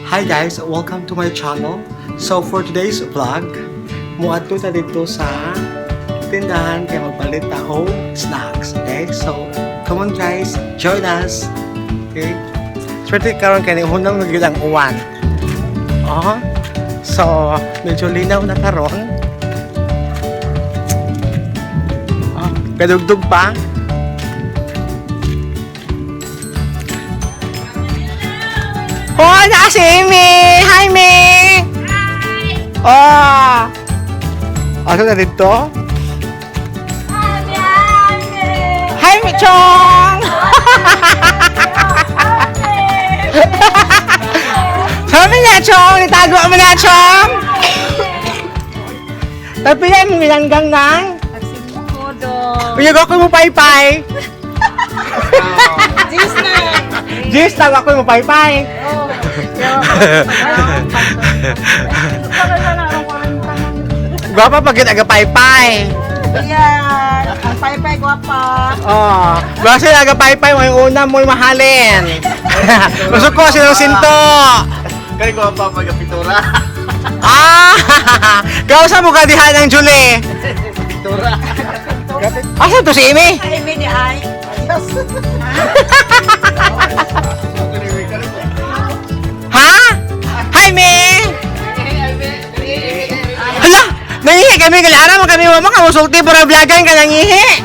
Hi guys, welcome to my channel. So for today's vlog, muadto ta dito sa tindahan kaya magpalit ta og snacks. Okay? So come on guys, join us. Okay? Swerte karon kani hunang nagilang uwan. So medyo linaw na karon. Kadugdug pa. Oh, na si Amy! Hi, May! Hi! Ano na dito? Hi, Michong! Sabi niya, Chong! Itago mo na, Chong! Tapi yan, minanggang nang? Piyag ako mo paypay! Jis na ako mo paypay! Guwapa pag aga paypay. Yan, ang paypay guwapa. Basta aga paypay mo yung una mo mahalin. Gusto ko silang sinto. Kaya guwapa pag pitura. Kausa mo kadihan ng Julie. Pitura. Asa to si Amy? Ay, may di ay. Adios. Ha? Hi, May! Hala! Nangihi kami kailangan mo kami mama kamusulti para vlogan ka nangihi.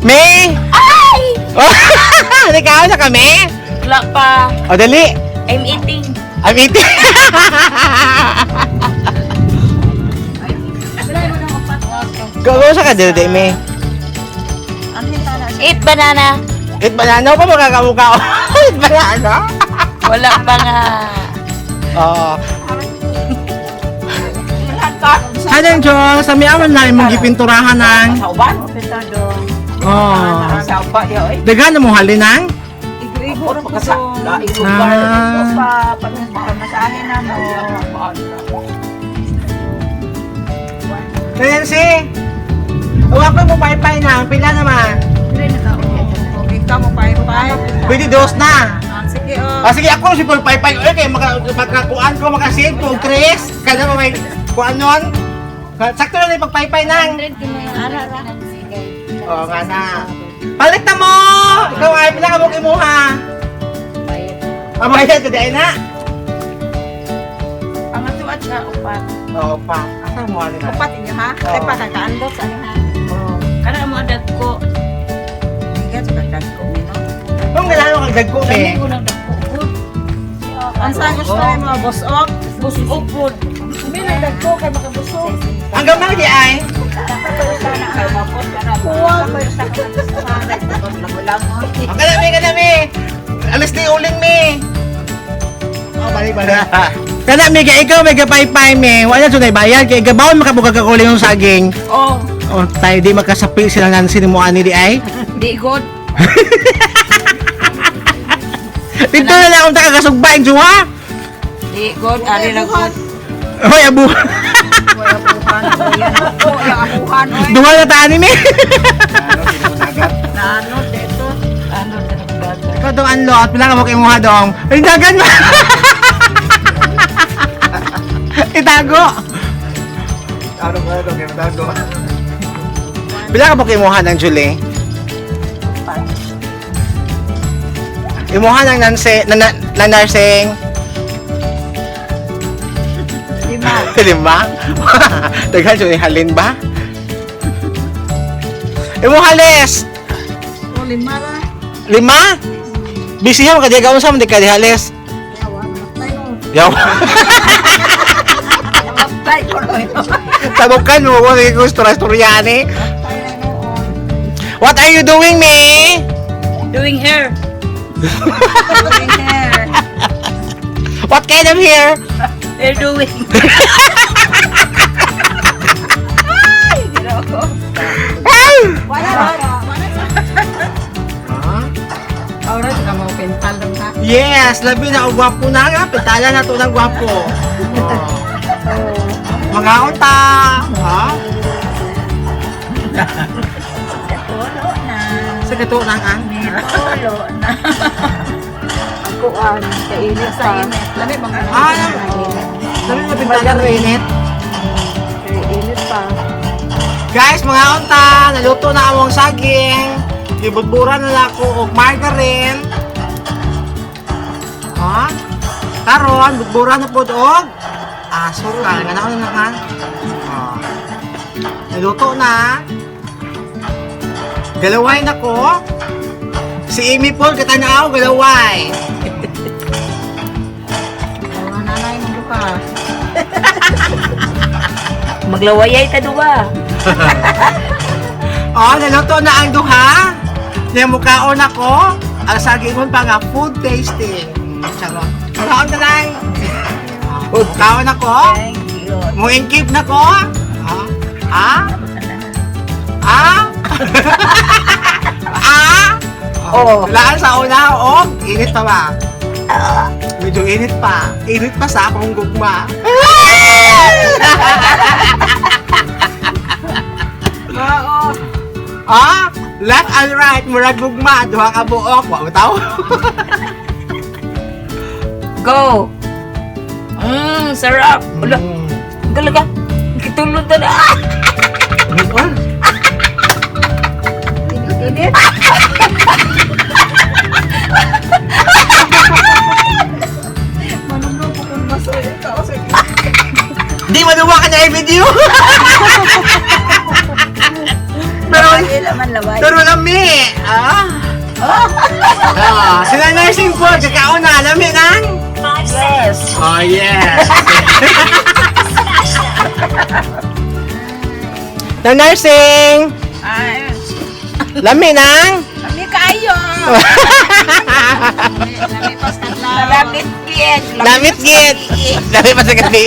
May! Ay! Nagkakaon na kami? Wala pa. O, dali. I'm eating. I'm eating. Gawin sa ka, dali, May. Eat banana. Eat banana pa magkakamukha ko. Eat banana? Wala pa nga. Oo. Kanang Diyos, sa miyaman na imong gipinturahan ng... Sauban? Pita doon. Oo. Sauba yun. Dagan na mong halinan? Igrigo rin ko doon. Ah. Pagmasahin na mo. Nancy! Huwag ko mo paypay na. Pila naman. Ika mo paypay. Pwede dos na. Sige Sige, ako si Paul paypay. Okay, magkakuan ko, makasin ko, Chris. Kaya mo may kuan nun. Sakto na yung pagpaypay nang. Oo nga na. Palit na mo! Ikaw ay pinakabok imuha. Mabayad ka di na. Ang atuat siya, upat. Oo pa. Asa mo alin na? Upat inyo ha? Ay pa kakaandot sa ano ha? Kana mo adag ko. Higa sa kadag ko. Kung kailangan kang dagko eh. Ang sa gusto rin mga busok. Busok po. Hindi na dagko kay makabusok. Hanggang mga di ay. Ang kanami. Alas di uling mi. Oh, balik. Kana mi kay ikaw may gapaypay mi. Wala sunay bayad kay gabawon makabuga ka kuling yung saging. Oh, Oh, tayo di magkasapi sila Nancy ni mo ani di ay. di good. Dito na lang akong takakasugbay juha. Di good, ari na good. Hoy abu. Wala bukan. Yan ako, yung abuhan. Duha na taan ni mi. Ano dito? Ano dito? Ikaw dong anlot, pila ka mo kay muha dong. Ay dagan mo. Itago. Ano ba ito? Kaya matago. Pila ka mo kay muha ng Julie? Imuha ng nursing. Lima. 5? Daghan siya halin ba? Imuha les. O, lima ra. 5? Busy ha, makadiagaw sa mga kadihales. Yaw. Apply ko rin. Tabukan mo ko, hindi ko istorya-storyani. What are you doing, me? Doing hair. Doing hair. What kind of hair? Hair doing. Ay, ginawa ko. Wala. Ahora ka mo pental lang ha. Yes, labi na gwapo na nga. Pitala na to ng gwapo. Mga unta. Ha? Puno na. Sa kato nang ang. Tulo na. Kuan, kainit Sa pa. init. Lami mga Ah, Sabi mo bintana ng init. Kainit pa. Guys, mga unta, naluto na among saging. Ibudburan na ako og margarine. Ha? Karon, budburan na pod og asukal. Nga na na ha. Naluto na. Galaway na ko. Si Amy Paul katanaw galaway. mga nanay mo duha. Maglawayay ta duwa. Naluto na ang duha. Yung mukhaon ako. Ang sagingon pa nga food tasting. Charot. Mukhaon na lang. Mukhaon ako. Thank you. Muingkip na ko. Oh. Laan sa una, init pa ba? Medyo init pa. Init pa sa akong gugma. Left and right, murag gugma. Duha ka buok. Wa mo tao? Go. Sarap. Ulo, galaga. Kitulod na. Init. Manunod ko kung masaya ka. Di maluwa ka na yung video. Pero lami. Sila nursing po. Kakao na. Lami nang. Yes. Oh, yes. Na nursing. Ay, Lami nang. kami kayo. Lami pas na lang. Lamit kid. Lamit git. Lami pa sa gabi.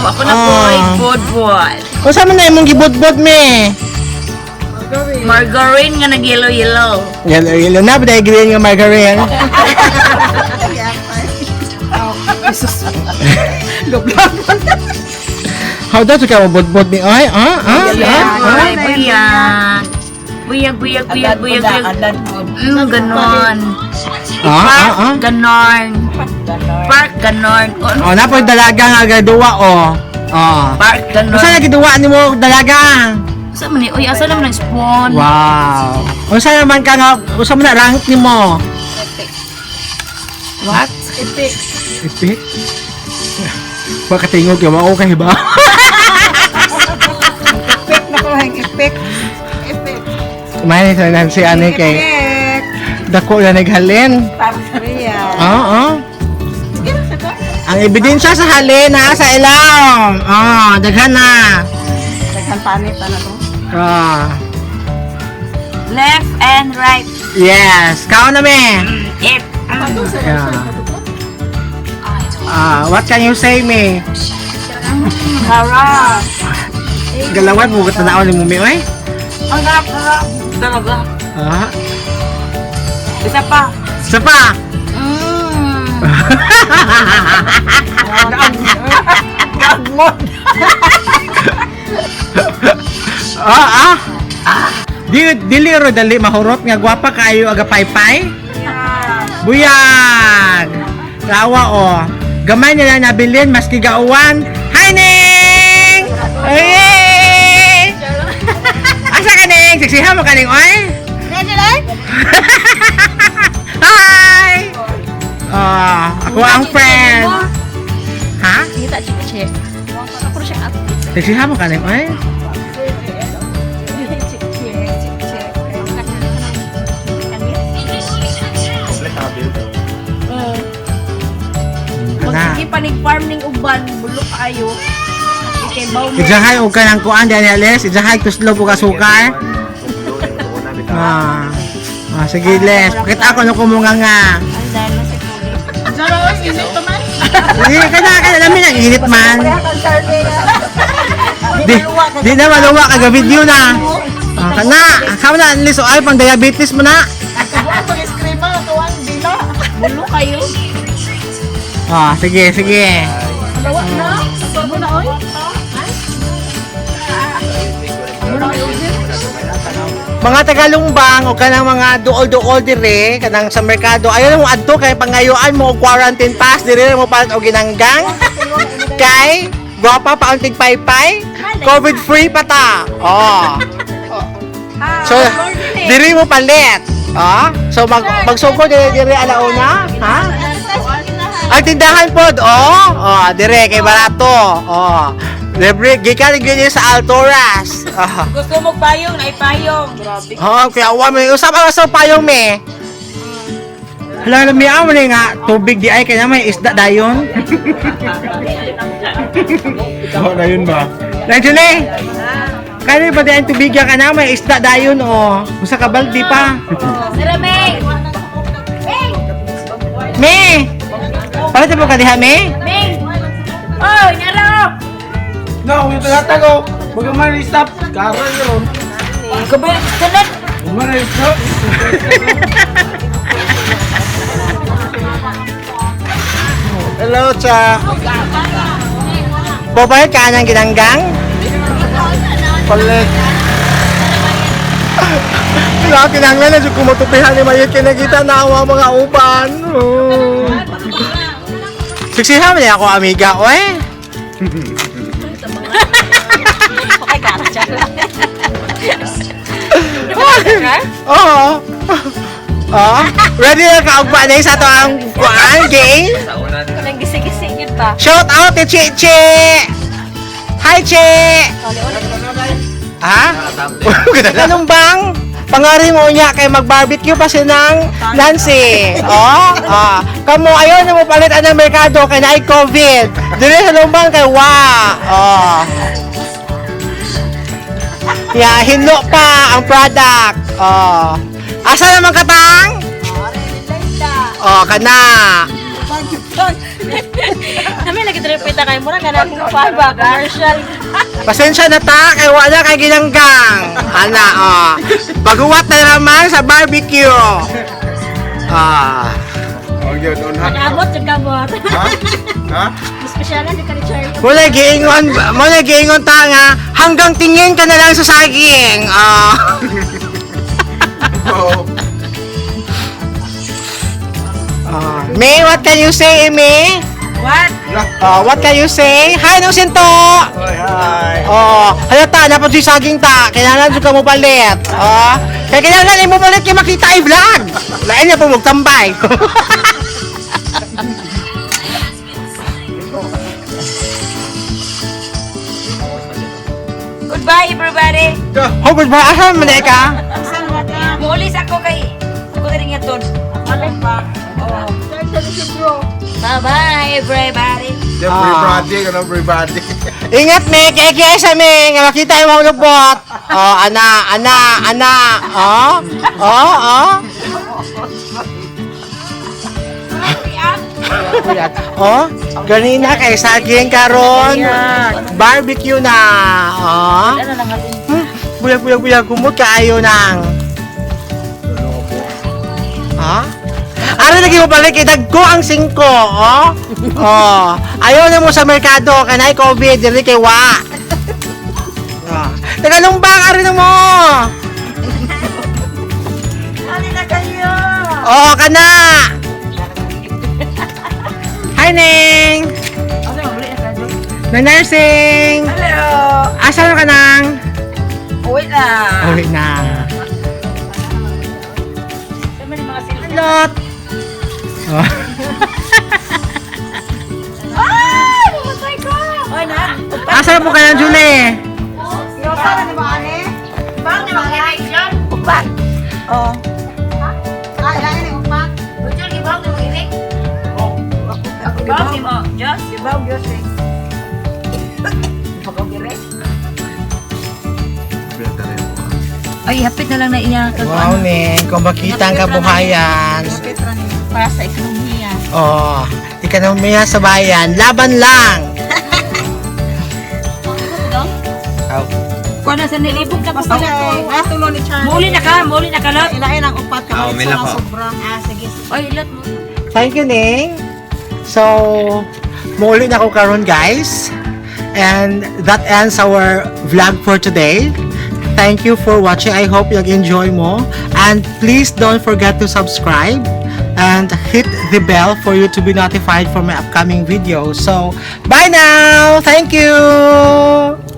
Ako na boy, good boy. Kung saan mo na yung gibod-bod me? Margarine nga nag-yellow-yellow. Yellow na. Pero green nga margarine. How daw ka mabod-bod ni? Ay, Ay, buyag. Buyag, buyag, buyag, buyag, buyag. Ganon. Ganon. Park, ganon. Napoy dalaga nga agaduwa, Park, ganon. Kung saan nagiduwa ni mo dalaga? Asa man ni? Uy, asa naman ang spawn? Wow. Kung saan naman ka nga, kung saan mo na rank ni mo? What? Epic. Epic? Baka tingog yung mga okay ba? Epic na ko hang epic. Epic. Kumain sa Nancy Ani kay Epic. dako na naghalin. Paria. Oo. Ang ebidensya sa halin na sa ilaw. Daghan na. Daghan panit na to. Left and right. Yes. Kao na me. It. Yeah. What can you say me? Harap. Galawan mo gat na ni mo mi oy. Ang harap. Talaga. Isa pa. Isa pa. Dili ro dali mahurot nga gwapa kaayo aga paypay. Buyag. Lawa Gamay nila nabilin maski gauwan. Hi Ning! Hey! Asa ka Ning? Siksihan mo ka Ning oy? Hi! Ako ang friend. Ha? Kita cik. Ako siya at. Siksihan mo ka Ning oy? Sige panig-farm ning uban, bulok ayo. Ikay baw mo. Ijahay og kanang kuan diyan Les, ijahay tuslog og asukar. Sige Les, pakita ako no kumunga nga. Zaro, init to man. Hindi kada lamin ang init man. Di na maluwa kaga video na. Kana, kamo na liso ay pang diabetes mo na. Tubuan pag ice-cream mo, tuwang dila. Bulo kayo. Sige, sige. Lawa na. Tubo na, oy. Mga tagalungbang o kanang mga duol-duol dire kanang sa merkado ayon mo adto kay pangayuan mo og quarantine pass dire mo palit og ginanggang kay gwapa pa untig paypay covid free pa ta. So dire mo palit. So magsugod dire alauna, ha? Ang tindahan pod, dire kay barato. Libre, gikan gyud sa Altoras. Gusto mo payong, na ipayong. Grabe. Kaya awa may usap ang sa payong me. Hala mi amo ni nga tubig di ay kanya may isda dayon. na yun ba? Nandiyan kani pa din tubig ya kana may isda dayon Usa ka baldi pa. Sira, May. Me. Palit mo ka diha me? May. Oy, naro. No, yung tagatago. Bagaman stop. Karan yun. Kabay, sunod. Bagaman stop. Hello, cha. Babayad ka ng ginanggang? Palit. Wala, kinanglan na dyan kumutupihan ni Mayit kinagita na awa mga upan. Siksihan mo niya ako, amiga, oy. Okay, kara siya. Oo. Ready na kaugpa na sa ito ang game? Nang gisi-gisi yun pa. Shout out to Che! Hi, Che! Ha? Anong bang? Pangari mo niya kay mag-barbecue pa si ng Nancy. Kamo ayaw na mo palit ang merkado kay na COVID. Dili sa lumbang kay hinlo pa ang product. Asa naman katang? Kana. Kami lagi tripita kay mura kana kung pa commercial. Pasensya na ta, kay wala kay ginanggang. Baguwat na naman sa barbecue. Oh, yun. Nag-abot yung kabot. Ha? Spesyalan di ka ni Charlie. Mula giingon ta nga, hanggang tingin ka na lang sa saging. Oo. May, what can you say, May? What? What can you say? Hi, nung sinto! Hi. Halata, napod si saging ta. Kailangan ka mo palit. Kaya kailangan mo palit kaya makita ay vlog. Lain niya po magtambay. Goodbye everybody. Hugod ba? Asan mo na ka? Muulis ako kay ako na rin yatod. Bye-bye everybody. Everybody, everybody. Ingat, me. Kaya sa me. Nga makita yung mga lupot. Ana. Ganina kay saging karon. Barbecue na. Ano lang natin? Buyag kumot kaayo nang. Ano lagi mo balik idagko ang 5, ayaw na mo sa merkado kanay COVID dili kay wa. Tagalungbang ari na mo. Ali na kayo. Kana. Hi Neng. Na nursing. Hello. Asa ka nang? Uwi na. Uwi na. Kami ni mga sila. Lot. Ay! Namatay ko! Oy, na? Asa mo kaya Julie? Yosa na ni mga ani? Bang na mga election? Upat. Oo. Ay, lang ni upat. Bujol, ibaw na mga ilik? Ako ibaw ni mo. Diyos? Ibaw, Diyos eh. Ako gire? Ay, hapit na lang na iya. Wow, Neng. Kung makita ang kabuhayan. Para sa ekonomiya. Ekonomiya sa bayan. Laban lang. Kuan Kuha na sa nilibog na po sila to. Tulo ni Charlie. Muli na ka, lot. Ilain ang upat ka. Oo, may lako. Sobrang. Sige. Oy, lot mo. Thank you, Ning. So, muli na ako karon guys. And that ends our vlog for today. Thank you for watching. I hope you enjoy mo. And please don't forget to subscribe and hit the bell for you to be notified for my upcoming videos. So, bye now! Thank you!